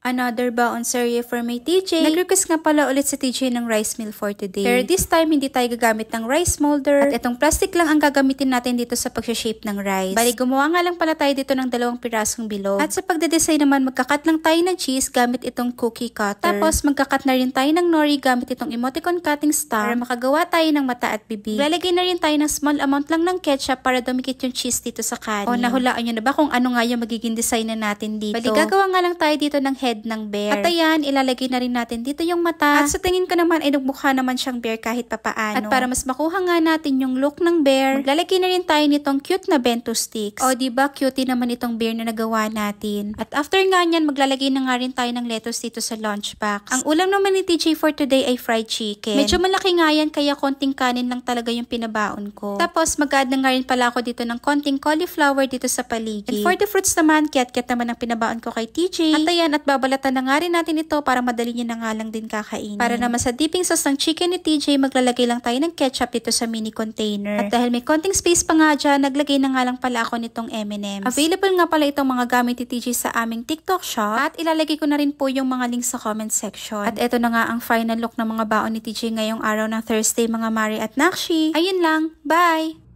Another baon serye for my TJ. Nag-request nga pala ulit si TJ ng rice meal for today. Pero this time, hindi tayo gagamit ng rice molder. At itong plastic lang ang gagamitin natin dito sa pag-shape ng rice. Bali, gumawa nga lang pala tayo dito ng 2 pirasong bilog. At sa pagde-design naman, magkakat lang tayo ng cheese gamit itong cookie cutter. Tapos, magkakat na rin tayo ng nori gamit itong emoticon cutting stamp para makagawa tayo ng mata at bibig. Lalagay na rin tayo ng small amount lang ng ketchup para dumikit yung cheese dito sa kanin. O, nahulaan nyo na ba kung ano nga yung magiging design na natin dito? Bali, gagawa nga lang tayo dito ng head ng bear. At ayan, ilalagay na rin natin dito yung mata. At sa tingin ko naman ay nagmukha naman siyang bear kahit papaano. At para mas makuha nga natin yung look ng bear, maglalagay na rin tayo nitong cute na bento sticks. O diba, cutie naman itong bear na nagawa natin. At after nga nyan, maglalagay na nga rin tayo ng lettuce dito sa lunchbox. Ang ulam naman ni TJ for today ay fried chicken. Medyo malaki nga yan, kaya konting kanin lang talaga yung pinabaon ko. Tapos mag-add na nga rin pala ako dito ng konting cauliflower dito sa paligid. And for the fruits naman, kiat-kiat naman ang pinabaon ko kay TJ. At ayan, at babalatan na nga rin natin ito para madali nyo na nga lang din kakainin. Para naman sa dipping sauce ng chicken ni TJ, maglalagay lang tayo ng ketchup dito sa mini container. At dahil may konting space pa nga dyan, naglagay na nga lang pala ako nitong M&M's. Available nga pala itong mga gamit ni TJ sa aming TikTok shop. At ilalagay ko na rin po yung mga links sa comment section. At ito na nga ang final look ng mga baon ni TJ ngayong araw ng Thursday, mga Mari at Nakshi. Ayun lang, bye!